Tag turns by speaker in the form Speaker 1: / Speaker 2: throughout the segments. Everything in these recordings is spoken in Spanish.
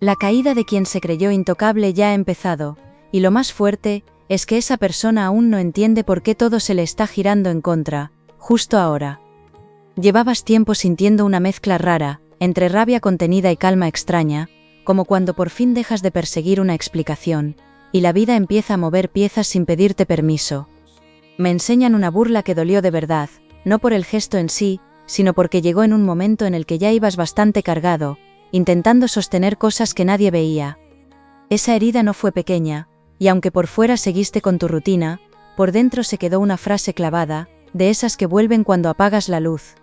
Speaker 1: La caída de quien se creyó intocable ya ha empezado, y lo más fuerte es que esa persona aún no entiende por qué todo se le está girando en contra, justo ahora. Llevabas tiempo sintiendo una mezcla rara, entre rabia contenida y calma extraña, como cuando por fin dejas de perseguir una explicación, y la vida empieza a mover piezas sin pedirte permiso. Me enseñan una burla que dolió de verdad, no por el gesto en sí, sino porque llegó en un momento en el que ya ibas bastante cargado, intentando sostener cosas que nadie veía. Esa herida no fue pequeña, y aunque por fuera seguiste con tu rutina, por dentro se quedó una frase clavada, de esas que vuelven cuando apagas la luz.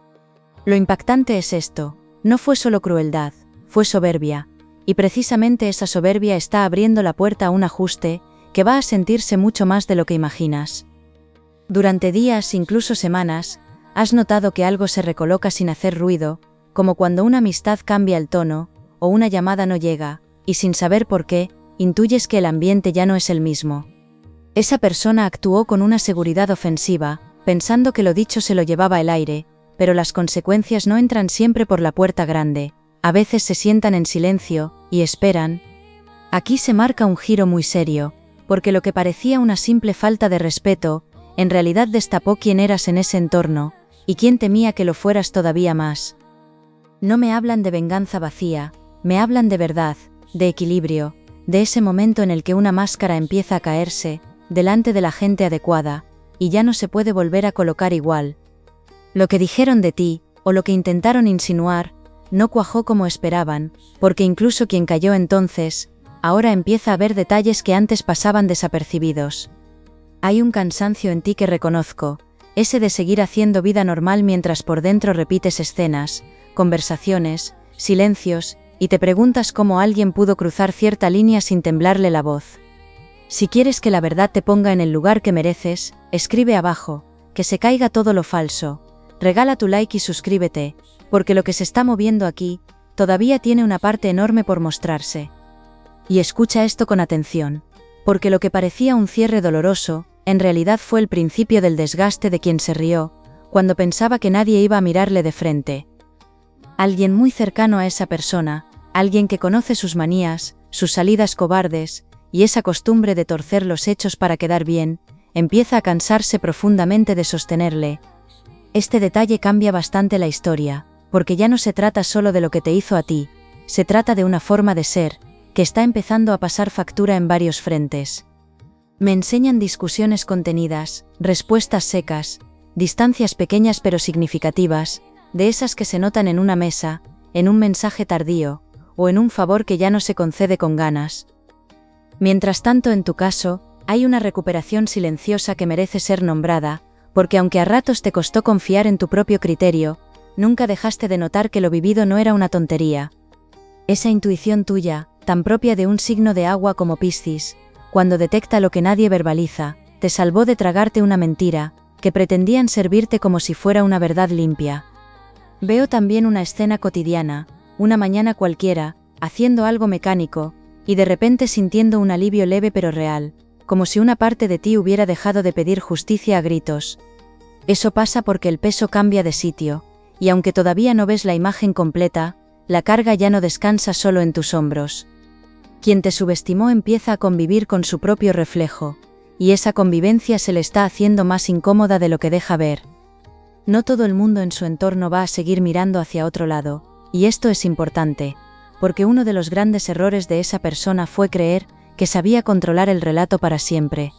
Speaker 1: Lo impactante es esto, no fue solo crueldad, fue soberbia, y precisamente esa soberbia está abriendo la puerta a un ajuste, que va a sentirse mucho más de lo que imaginas. Durante días, incluso semanas, has notado que algo se recoloca sin hacer ruido, como cuando una amistad cambia el tono, o una llamada no llega, y sin saber por qué, intuyes que el ambiente ya no es el mismo. Esa persona actuó con una seguridad ofensiva, pensando que lo dicho se lo llevaba el aire, pero las consecuencias no entran siempre por la puerta grande, a veces se sientan en silencio, y esperan. Aquí se marca un giro muy serio, porque lo que parecía una simple falta de respeto, en realidad destapó quién eras en ese entorno, y quién temía que lo fueras todavía más. No me hablan de venganza vacía, me hablan de verdad, de equilibrio, de ese momento en el que una máscara empieza a caerse, delante de la gente adecuada, y ya no se puede volver a colocar igual. Lo que dijeron de ti, o lo que intentaron insinuar, no cuajó como esperaban, porque incluso quien cayó entonces, ahora empieza a ver detalles que antes pasaban desapercibidos. Hay un cansancio en ti que reconozco, ese de seguir haciendo vida normal mientras por dentro repites escenas, conversaciones, silencios, y te preguntas cómo alguien pudo cruzar cierta línea sin temblarle la voz. Si quieres que la verdad te ponga en el lugar que mereces, escribe abajo, que se caiga todo lo falso, regala tu like y suscríbete, porque lo que se está moviendo aquí, todavía tiene una parte enorme por mostrarse. Y escucha esto con atención, porque lo que parecía un cierre doloroso, en realidad fue el principio del desgaste de quien se rió, cuando pensaba que nadie iba a mirarle de frente. Alguien muy cercano a esa persona, alguien que conoce sus manías, sus salidas cobardes, y esa costumbre de torcer los hechos para quedar bien, empieza a cansarse profundamente de sostenerle. Este detalle cambia bastante la historia, porque ya no se trata solo de lo que te hizo a ti, se trata de una forma de ser, que está empezando a pasar factura en varios frentes. Me enseñan discusiones contenidas, respuestas secas, distancias pequeñas pero significativas, de esas que se notan en una mesa, en un mensaje tardío, o en un favor que ya no se concede con ganas. Mientras tanto, en tu caso, hay una recuperación silenciosa que merece ser nombrada, porque aunque a ratos te costó confiar en tu propio criterio, nunca dejaste de notar que lo vivido no era una tontería. Esa intuición tuya, tan propia de un signo de agua como Piscis, cuando detecta lo que nadie verbaliza, te salvó de tragarte una mentira, que pretendían servirte como si fuera una verdad limpia. Veo también una escena cotidiana, una mañana cualquiera, haciendo algo mecánico, y de repente sintiendo un alivio leve pero real, como si una parte de ti hubiera dejado de pedir justicia a gritos. Eso pasa porque el peso cambia de sitio, y aunque todavía no ves la imagen completa, la carga ya no descansa solo en tus hombros. Quien te subestimó empieza a convivir con su propio reflejo, y esa convivencia se le está haciendo más incómoda de lo que deja ver. No todo el mundo en su entorno va a seguir mirando hacia otro lado, y esto es importante, porque uno de los grandes errores de esa persona fue creer que sabía controlar el relato para siempre.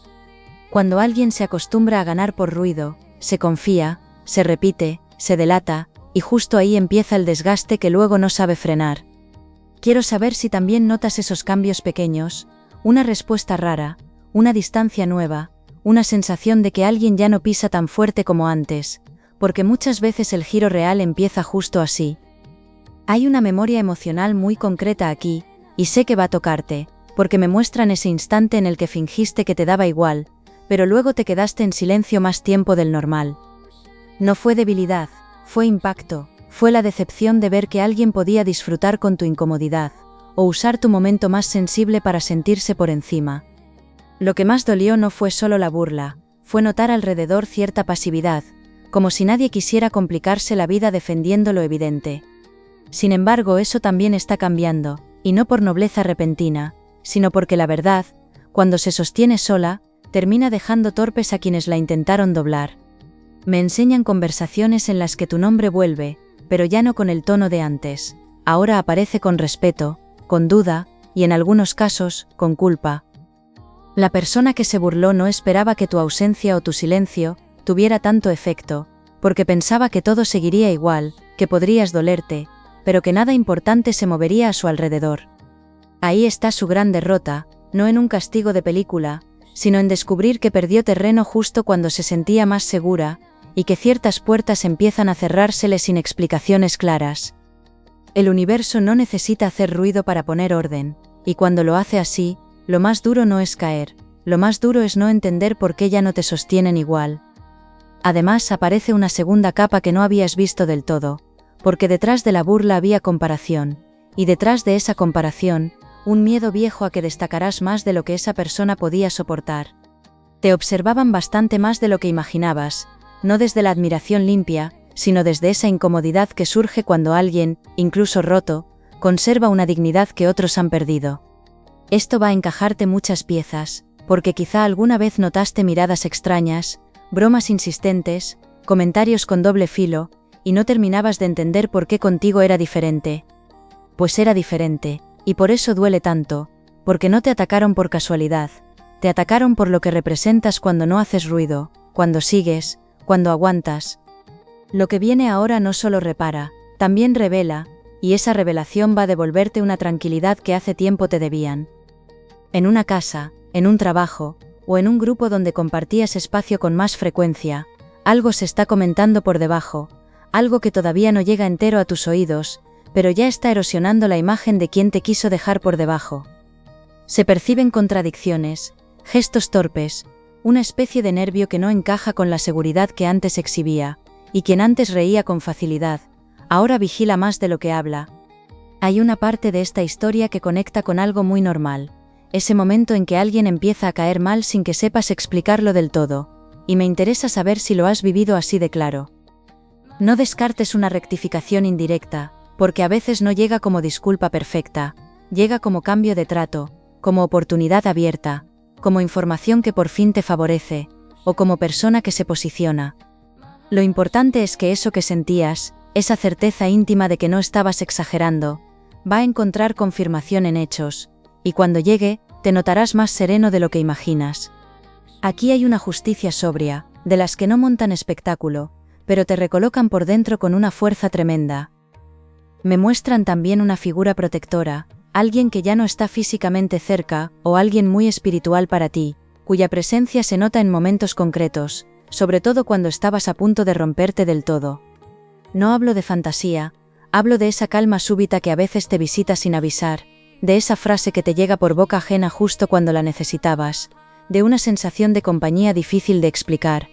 Speaker 1: Cuando alguien se acostumbra a ganar por ruido, se confía, se repite, se delata, y justo ahí empieza el desgaste que luego no sabe frenar. Quiero saber si también notas esos cambios pequeños, una respuesta rara, una distancia nueva, una sensación de que alguien ya no pisa tan fuerte como antes, porque muchas veces el giro real empieza justo así. Hay una memoria emocional muy concreta aquí, y sé que va a tocarte, porque me muestran ese instante en el que fingiste que te daba igual, pero luego te quedaste en silencio más tiempo del normal. No fue debilidad, fue impacto, fue la decepción de ver que alguien podía disfrutar con tu incomodidad, o usar tu momento más sensible para sentirse por encima. Lo que más dolió no fue solo la burla, fue notar alrededor cierta pasividad, como si nadie quisiera complicarse la vida defendiendo lo evidente. Sin embargo, eso también está cambiando, y no por nobleza repentina, sino porque la verdad, cuando se sostiene sola, termina dejando torpes a quienes la intentaron doblar. Me enseñan conversaciones en las que tu nombre vuelve, pero ya no con el tono de antes. Ahora aparece con respeto, con duda, y en algunos casos, con culpa. La persona que se burló no esperaba que tu ausencia o tu silencio tuviera tanto efecto, porque pensaba que todo seguiría igual, que podrías dolerte, pero que nada importante se movería a su alrededor. Ahí está su gran derrota, no en un castigo de película, sino en descubrir que perdió terreno justo cuando se sentía más segura, y que ciertas puertas empiezan a cerrársele sin explicaciones claras. El universo no necesita hacer ruido para poner orden, y cuando lo hace así, lo más duro no es caer, lo más duro es no entender por qué ya no te sostienen igual. Además aparece una segunda capa que no habías visto del todo, porque detrás de la burla había comparación, y detrás de esa comparación, un miedo viejo a que destacarás más de lo que esa persona podía soportar. Te observaban bastante más de lo que imaginabas, no desde la admiración limpia, sino desde esa incomodidad que surge cuando alguien, incluso roto, conserva una dignidad que otros han perdido. Esto va a encajarte muchas piezas, porque quizá alguna vez notaste miradas extrañas, bromas insistentes, comentarios con doble filo, y no terminabas de entender por qué contigo era diferente. Pues era diferente, y por eso duele tanto, porque no te atacaron por casualidad, te atacaron por lo que representas cuando no haces ruido, cuando sigues, cuando aguantas. Lo que viene ahora no solo repara, también revela, y esa revelación va a devolverte una tranquilidad que hace tiempo te debían. En una casa, en un trabajo, o en un grupo donde compartías espacio con más frecuencia, algo se está comentando por debajo, algo que todavía no llega entero a tus oídos, pero ya está erosionando la imagen de quien te quiso dejar por debajo. Se perciben contradicciones, gestos torpes, una especie de nervio que no encaja con la seguridad que antes exhibía, y quien antes reía con facilidad, ahora vigila más de lo que habla. Hay una parte de esta historia que conecta con algo muy normal, ese momento en que alguien empieza a caer mal sin que sepas explicarlo del todo, y me interesa saber si lo has vivido así de claro. No descartes una rectificación indirecta, porque a veces no llega como disculpa perfecta, llega como cambio de trato, como oportunidad abierta, como información que por fin te favorece, o como persona que se posiciona. Lo importante es que eso que sentías, esa certeza íntima de que no estabas exagerando, va a encontrar confirmación en hechos, y cuando llegue, te notarás más sereno de lo que imaginas. Aquí hay una justicia sobria, de las que no montan espectáculo, pero te recolocan por dentro con una fuerza tremenda. Me muestran también una figura protectora, alguien que ya no está físicamente cerca, o alguien muy espiritual para ti, cuya presencia se nota en momentos concretos, sobre todo cuando estabas a punto de romperte del todo. No hablo de fantasía, hablo de esa calma súbita que a veces te visita sin avisar, de esa frase que te llega por boca ajena justo cuando la necesitabas, de una sensación de compañía difícil de explicar.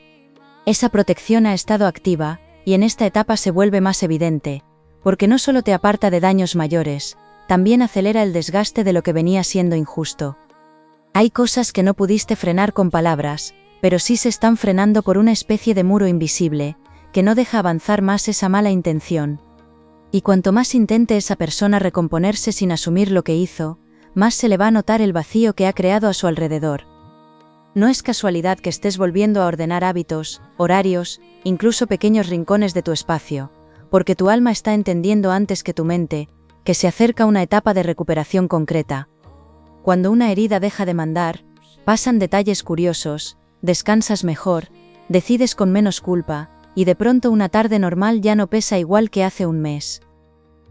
Speaker 1: Esa protección ha estado activa, y en esta etapa se vuelve más evidente, porque no solo te aparta de daños mayores, también acelera el desgaste de lo que venía siendo injusto. Hay cosas que no pudiste frenar con palabras, pero sí se están frenando por una especie de muro invisible, que no deja avanzar más esa mala intención. Y cuanto más intente esa persona recomponerse sin asumir lo que hizo, más se le va a notar el vacío que ha creado a su alrededor. No es casualidad que estés volviendo a ordenar hábitos, horarios, incluso pequeños rincones de tu espacio, porque tu alma está entendiendo antes que tu mente, que se acerca una etapa de recuperación concreta. Cuando una herida deja de mandar, pasan detalles curiosos, descansas mejor, decides con menos culpa, y de pronto una tarde normal ya no pesa igual que hace un mes.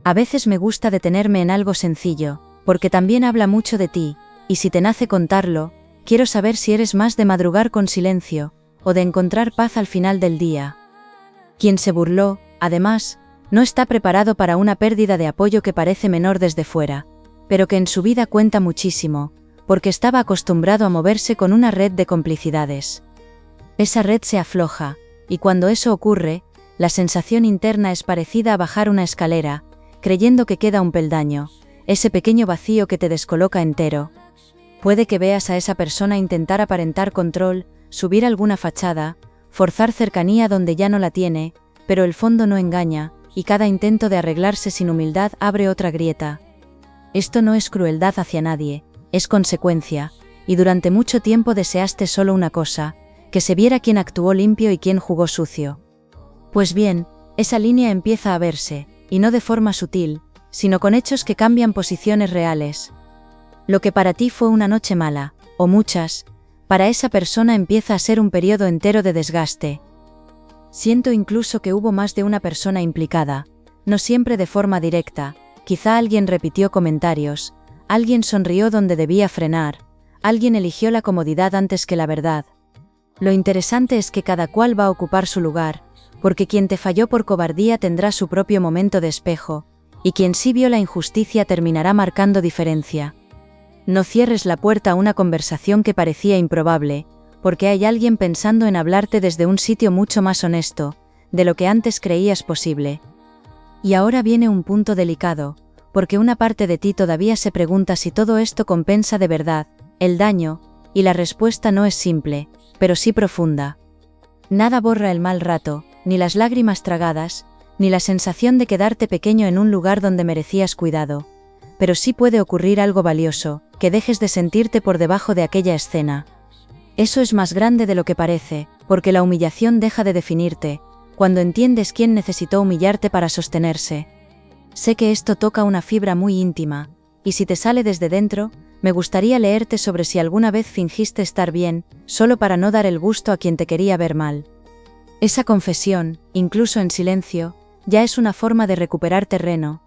Speaker 1: A veces me gusta detenerme en algo sencillo, porque también habla mucho de ti, y si te nace contarlo, quiero saber si eres más de madrugar con silencio, o de encontrar paz al final del día. Quien se burló, además, no está preparado para una pérdida de apoyo que parece menor desde fuera, pero que en su vida cuenta muchísimo, porque estaba acostumbrado a moverse con una red de complicidades. Esa red se afloja, y cuando eso ocurre, la sensación interna es parecida a bajar una escalera, creyendo que queda un peldaño, ese pequeño vacío que te descoloca entero. Puede que veas a esa persona intentar aparentar control, subir alguna fachada, forzar cercanía donde ya no la tiene, pero el fondo no engaña, y cada intento de arreglarse sin humildad abre otra grieta. Esto no es crueldad hacia nadie, es consecuencia, y durante mucho tiempo deseaste solo una cosa, que se viera quién actuó limpio y quién jugó sucio. Pues bien, esa línea empieza a verse, y no de forma sutil, sino con hechos que cambian posiciones reales. Lo que para ti fue una noche mala, o muchas, para esa persona empieza a ser un periodo entero de desgaste. Siento incluso que hubo más de una persona implicada, no siempre de forma directa, quizá alguien repitió comentarios, alguien sonrió donde debía frenar, alguien eligió la comodidad antes que la verdad. Lo interesante es que cada cual va a ocupar su lugar, porque quien te falló por cobardía tendrá su propio momento de espejo, y quien sí vio la injusticia terminará marcando diferencia. No cierres la puerta a una conversación que parecía improbable, porque hay alguien pensando en hablarte desde un sitio mucho más honesto, de lo que antes creías posible. Y ahora viene un punto delicado, porque una parte de ti todavía se pregunta si todo esto compensa de verdad el daño, y la respuesta no es simple, pero sí profunda. Nada borra el mal rato, ni las lágrimas tragadas, ni la sensación de quedarte pequeño en un lugar donde merecías cuidado. Pero sí puede ocurrir algo valioso, que dejes de sentirte por debajo de aquella escena. Eso es más grande de lo que parece, porque la humillación deja de definirte, cuando entiendes quién necesitó humillarte para sostenerse. Sé que esto toca una fibra muy íntima, y si te sale desde dentro, me gustaría leerte sobre si alguna vez fingiste estar bien, solo para no dar el gusto a quien te quería ver mal. Esa confesión, incluso en silencio, ya es una forma de recuperar terreno.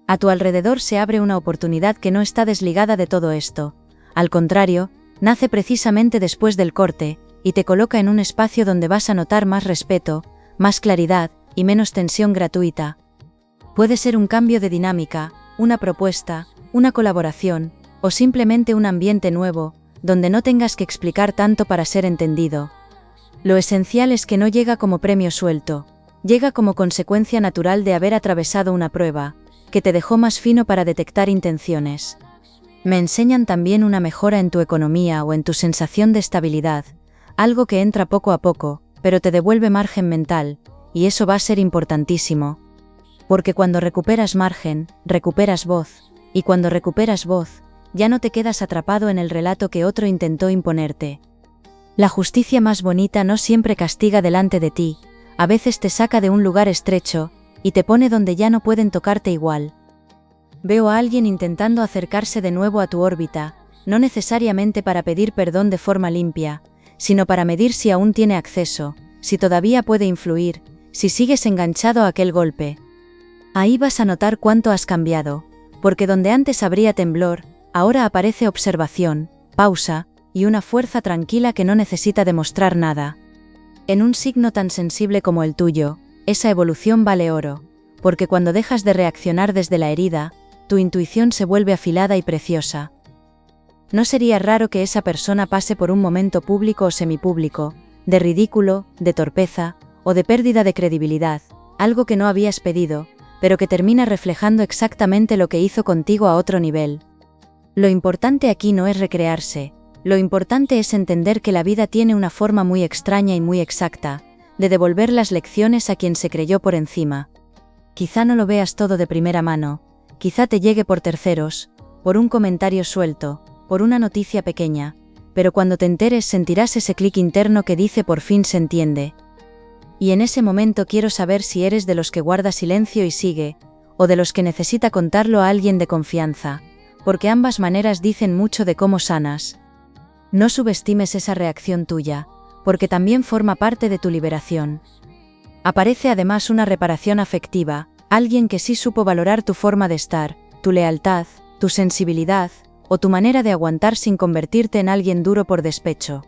Speaker 1: A tu alrededor se abre una oportunidad que no está desligada de todo esto. Al contrario, nace precisamente después del corte, y te coloca en un espacio donde vas a notar más respeto, más claridad, y menos tensión gratuita. Puede ser un cambio de dinámica, una propuesta, una colaboración, o simplemente un ambiente nuevo, donde no tengas que explicar tanto para ser entendido. Lo esencial es que no llega como premio suelto, llega como consecuencia natural de haber atravesado una prueba, que te dejó más fino para detectar intenciones. Me enseñan también una mejora en tu economía o en tu sensación de estabilidad, algo que entra poco a poco, pero te devuelve margen mental, y eso va a ser importantísimo. Porque cuando recuperas margen, recuperas voz, y cuando recuperas voz, ya no te quedas atrapado en el relato que otro intentó imponerte. La justicia más bonita no siempre castiga delante de ti, a veces te saca de un lugar estrecho, y te pone donde ya no pueden tocarte igual. Veo a alguien intentando acercarse de nuevo a tu órbita, no necesariamente para pedir perdón de forma limpia, sino para medir si aún tiene acceso, si todavía puede influir, si sigues enganchado a aquel golpe. Ahí vas a notar cuánto has cambiado, porque donde antes habría temblor, ahora aparece observación, pausa, y una fuerza tranquila que no necesita demostrar nada. En un signo tan sensible como el tuyo, esa evolución vale oro, porque cuando dejas de reaccionar desde la herida, tu intuición se vuelve afilada y preciosa. No sería raro que esa persona pase por un momento público o semipúblico, de ridículo, de torpeza, o de pérdida de credibilidad, algo que no habías pedido, pero que termina reflejando exactamente lo que hizo contigo a otro nivel. Lo importante aquí no es recrearse, lo importante es entender que la vida tiene una forma muy extraña y muy exacta, de devolver las lecciones a quien se creyó por encima. Quizá no lo veas todo de primera mano, quizá te llegue por terceros, por un comentario suelto, por una noticia pequeña, pero cuando te enteres sentirás ese clic interno que dice por fin se entiende. Y en ese momento quiero saber si eres de los que guarda silencio y sigue, o de los que necesita contarlo a alguien de confianza, porque ambas maneras dicen mucho de cómo sanas. No subestimes esa reacción tuya, porque también forma parte de tu liberación. Aparece además una reparación afectiva, alguien que sí supo valorar tu forma de estar, tu lealtad, tu sensibilidad, o tu manera de aguantar sin convertirte en alguien duro por despecho.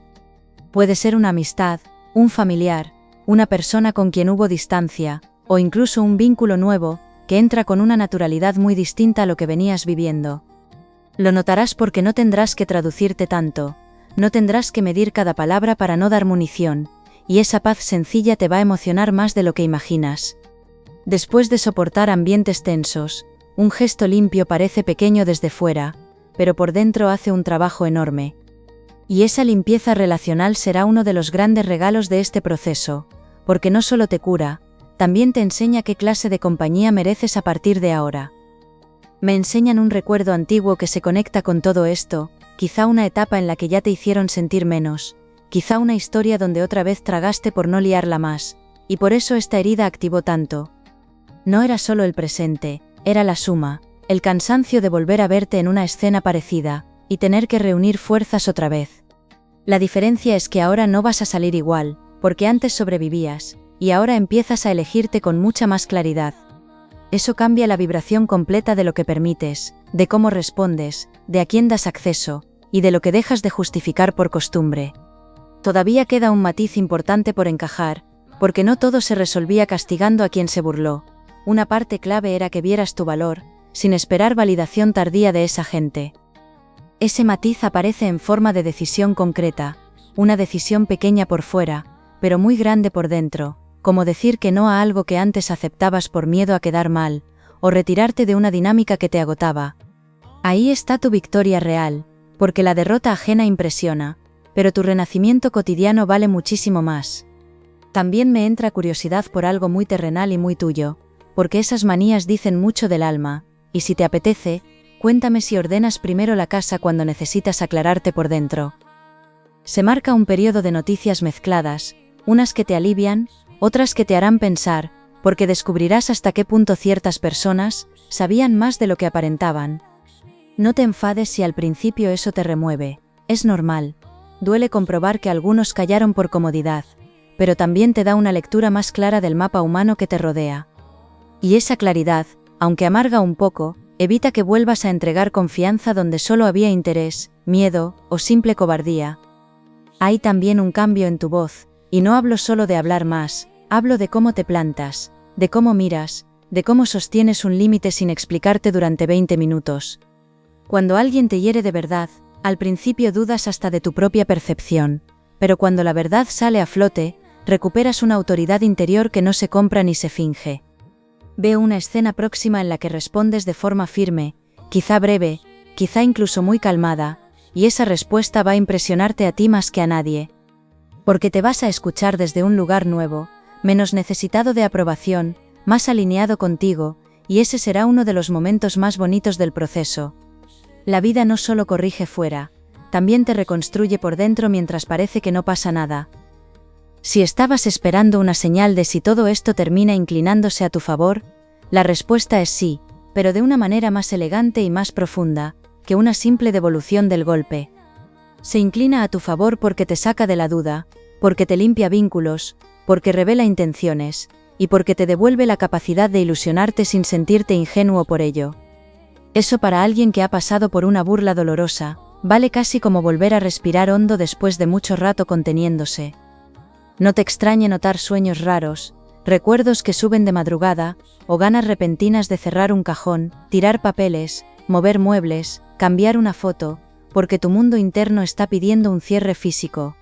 Speaker 1: Puede ser una amistad, un familiar, una persona con quien hubo distancia, o incluso un vínculo nuevo, que entra con una naturalidad muy distinta a lo que venías viviendo. Lo notarás porque no tendrás que traducirte tanto, no tendrás que medir cada palabra para no dar munición, y esa paz sencilla te va a emocionar más de lo que imaginas. Después de soportar ambientes tensos, un gesto limpio parece pequeño desde fuera, pero por dentro hace un trabajo enorme. Y esa limpieza relacional será uno de los grandes regalos de este proceso, porque no solo te cura, también te enseña qué clase de compañía mereces a partir de ahora. Me enseñan un recuerdo antiguo que se conecta con todo esto, quizá una etapa en la que ya te hicieron sentir menos, quizá una historia donde otra vez tragaste por no liarla más, y por eso esta herida activó tanto. No era solo el presente, era la suma, el cansancio de volver a verte en una escena parecida, y tener que reunir fuerzas otra vez. La diferencia es que ahora no vas a salir igual, porque antes sobrevivías, y ahora empiezas a elegirte con mucha más claridad. Eso cambia la vibración completa de lo que permites, de cómo respondes, de a quién das acceso, y de lo que dejas de justificar por costumbre. Todavía queda un matiz importante por encajar, porque no todo se resolvía castigando a quien se burló. Una parte clave era que vieras tu valor, sin esperar validación tardía de esa gente. Ese matiz aparece en forma de decisión concreta, una decisión pequeña por fuera, pero muy grande por dentro, como decir que no a algo que antes aceptabas por miedo a quedar mal, o retirarte de una dinámica que te agotaba. Ahí está tu victoria real, porque la derrota ajena impresiona, pero tu renacimiento cotidiano vale muchísimo más. También me entra curiosidad por algo muy terrenal y muy tuyo, porque esas manías dicen mucho del alma, y si te apetece, cuéntame si ordenas primero la casa cuando necesitas aclararte por dentro. Se marca un periodo de noticias mezcladas, unas que te alivian, otras que te harán pensar, porque descubrirás hasta qué punto ciertas personas sabían más de lo que aparentaban. No te enfades si al principio eso te remueve, es normal. Duele comprobar que algunos callaron por comodidad, pero también te da una lectura más clara del mapa humano que te rodea. Y esa claridad, aunque amarga un poco, evita que vuelvas a entregar confianza donde solo había interés, miedo o simple cobardía. Hay también un cambio en tu voz, y no hablo solo de hablar más, hablo de cómo te plantas, de cómo miras, de cómo sostienes un límite sin explicarte durante 20 minutos. Cuando alguien te hiere de verdad, al principio dudas hasta de tu propia percepción, pero cuando la verdad sale a flote, recuperas una autoridad interior que no se compra ni se finge. Veo una escena próxima en la que respondes de forma firme, quizá breve, quizá incluso muy calmada, y esa respuesta va a impresionarte a ti más que a nadie. Porque te vas a escuchar desde un lugar nuevo, menos necesitado de aprobación, más alineado contigo, y ese será uno de los momentos más bonitos del proceso. La vida no solo corrige fuera, también te reconstruye por dentro mientras parece que no pasa nada. Si estabas esperando una señal de si todo esto termina inclinándose a tu favor, la respuesta es sí, pero de una manera más elegante y más profunda, que una simple devolución del golpe. Se inclina a tu favor porque te saca de la duda, porque te limpia vínculos, porque revela intenciones, y porque te devuelve la capacidad de ilusionarte sin sentirte ingenuo por ello. Eso para alguien que ha pasado por una burla dolorosa, vale casi como volver a respirar hondo después de mucho rato conteniéndose. No te extrañe notar sueños raros, recuerdos que suben de madrugada, o ganas repentinas de cerrar un cajón, tirar papeles, mover muebles, cambiar una foto, porque tu mundo interno está pidiendo un cierre físico.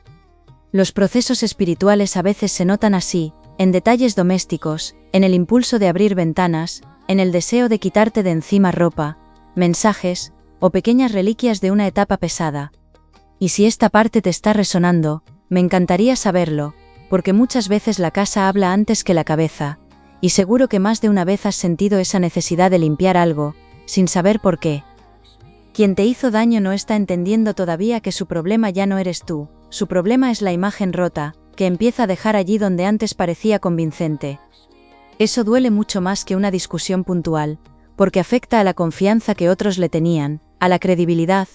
Speaker 1: Los procesos espirituales a veces se notan así, en detalles domésticos, en el impulso de abrir ventanas, en el deseo de quitarte de encima ropa, mensajes, o pequeñas reliquias de una etapa pesada. Y si esta parte te está resonando, me encantaría saberlo, porque muchas veces la casa habla antes que la cabeza, y seguro que más de una vez has sentido esa necesidad de limpiar algo, sin saber por qué. Quien te hizo daño no está entendiendo todavía que su problema ya no eres tú, su problema es la imagen rota, que empieza a dejar allí donde antes parecía convincente. Eso duele mucho más que una discusión puntual, porque afecta a la confianza que otros le tenían, a la credibilidad,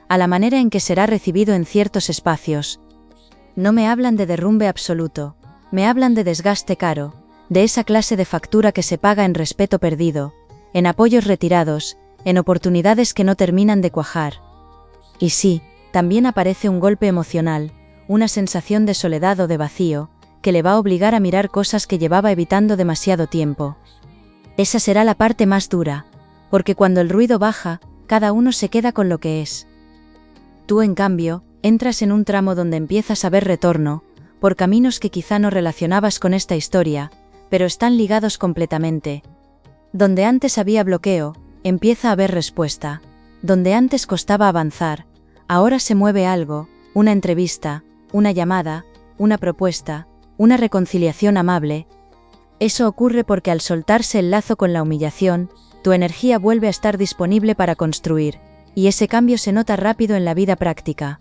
Speaker 1: a la manera en que será recibido en ciertos espacios. No me hablan de derrumbe absoluto, me hablan de desgaste caro, de esa clase de factura que se paga en respeto perdido, en apoyos retirados, en oportunidades que no terminan de cuajar. Y sí, también aparece un golpe emocional, una sensación de soledad o de vacío, que le va a obligar a mirar cosas que llevaba evitando demasiado tiempo. Esa será la parte más dura, porque cuando el ruido baja, cada uno se queda con lo que es. Tú, en cambio, entras en un tramo donde empiezas a ver retorno, por caminos que quizá no relacionabas con esta historia, pero están ligados completamente. Donde antes había bloqueo, empieza a haber respuesta. Donde antes costaba avanzar, ahora se mueve algo, una entrevista, una llamada, una propuesta, una reconciliación amable. Eso ocurre porque al soltarse el lazo con la humillación, tu energía vuelve a estar disponible para construir, y ese cambio se nota rápido en la vida práctica.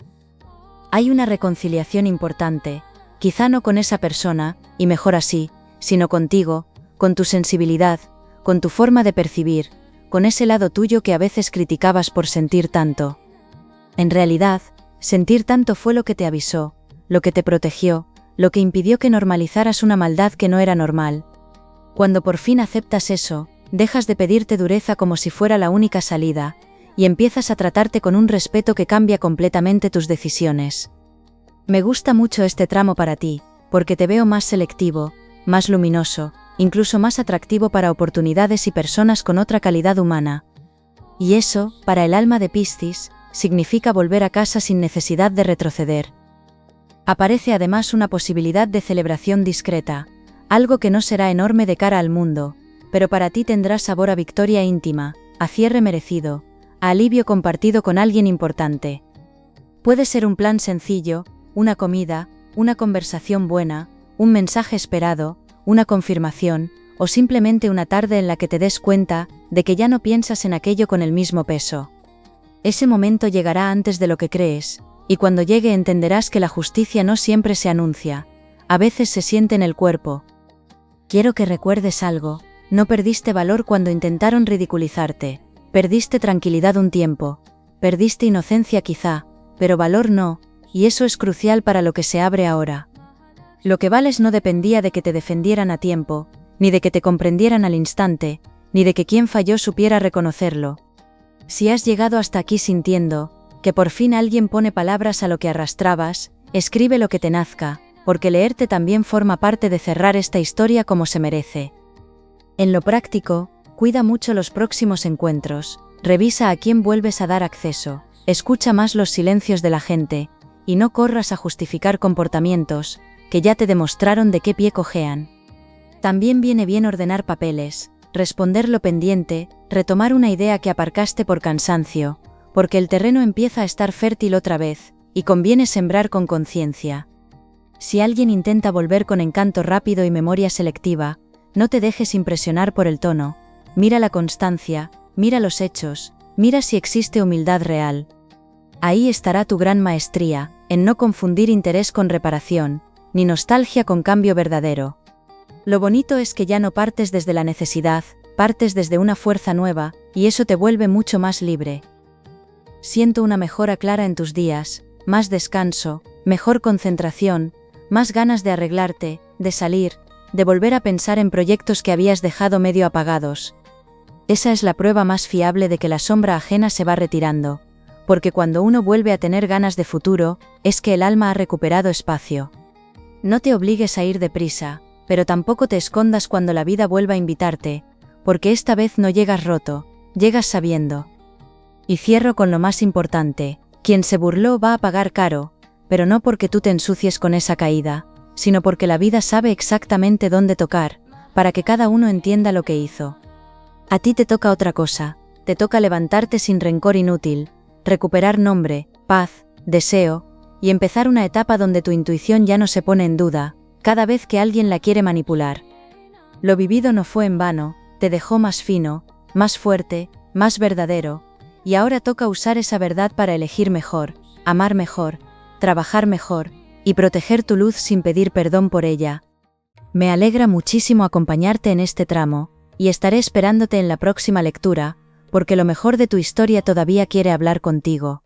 Speaker 1: Hay una reconciliación importante, quizá no con esa persona, y mejor así, sino contigo, con tu sensibilidad, con tu forma de percibir, con ese lado tuyo que a veces criticabas por sentir tanto. En realidad, sentir tanto fue lo que te avisó, lo que te protegió, lo que impidió que normalizaras una maldad que no era normal. Cuando por fin aceptas eso, dejas de pedirte dureza como si fuera la única salida, y empiezas a tratarte con un respeto que cambia completamente tus decisiones. Me gusta mucho este tramo para ti, porque te veo más selectivo, más luminoso, incluso más atractivo para oportunidades y personas con otra calidad humana. Y eso, para el alma de Piscis, significa volver a casa sin necesidad de retroceder. Aparece además una posibilidad de celebración discreta, algo que no será enorme de cara al mundo, pero para ti tendrá sabor a victoria íntima, a cierre merecido, a alivio compartido con alguien importante. Puede ser un plan sencillo, una comida, una conversación buena, un mensaje esperado, una confirmación, o simplemente una tarde en la que te des cuenta de que ya no piensas en aquello con el mismo peso. Ese momento llegará antes de lo que crees, y cuando llegue entenderás que la justicia no siempre se anuncia, a veces se siente en el cuerpo. Quiero que recuerdes algo, no perdiste valor cuando intentaron ridiculizarte, perdiste tranquilidad un tiempo, perdiste inocencia quizá, pero valor no, y eso es crucial para lo que se abre ahora. Lo que vales no dependía de que te defendieran a tiempo, ni de que te comprendieran al instante, ni de que quien falló supiera reconocerlo. Si has llegado hasta aquí sintiendo que por fin alguien pone palabras a lo que arrastrabas, escribe lo que te nazca, porque leerte también forma parte de cerrar esta historia como se merece. En lo práctico, cuida mucho los próximos encuentros, revisa a quién vuelves a dar acceso, escucha más los silencios de la gente, y no corras a justificar comportamientos que ya te demostraron de qué pie cojean. También viene bien ordenar papeles, responder lo pendiente, retomar una idea que aparcaste por cansancio, porque el terreno empieza a estar fértil otra vez, y conviene sembrar con conciencia. Si alguien intenta volver con encanto rápido y memoria selectiva, no te dejes impresionar por el tono, mira la constancia, mira los hechos, mira si existe humildad real. Ahí estará tu gran maestría, en no confundir interés con reparación, ni nostalgia con cambio verdadero. Lo bonito es que ya no partes desde la necesidad, partes desde una fuerza nueva, y eso te vuelve mucho más libre. Siento una mejora clara en tus días, más descanso, mejor concentración, más ganas de arreglarte, de salir, de volver a pensar en proyectos que habías dejado medio apagados. Esa es la prueba más fiable de que la sombra ajena se va retirando, porque cuando uno vuelve a tener ganas de futuro, es que el alma ha recuperado espacio. No te obligues a ir deprisa, pero tampoco te escondas cuando la vida vuelva a invitarte, porque esta vez no llegas roto, llegas sabiendo. Y cierro con lo más importante, quien se burló va a pagar caro, pero no porque tú te ensucies con esa caída, sino porque la vida sabe exactamente dónde tocar, para que cada uno entienda lo que hizo. A ti te toca otra cosa, te toca levantarte sin rencor inútil, recuperar nombre, paz, deseo, y empezar una etapa donde tu intuición ya no se pone en duda, cada vez que alguien la quiere manipular. Lo vivido no fue en vano, te dejó más fino, más fuerte, más verdadero, y ahora toca usar esa verdad para elegir mejor, amar mejor, trabajar mejor, y proteger tu luz sin pedir perdón por ella. Me alegra muchísimo acompañarte en este tramo, y estaré esperándote en la próxima lectura, porque lo mejor de tu historia todavía quiere hablar contigo.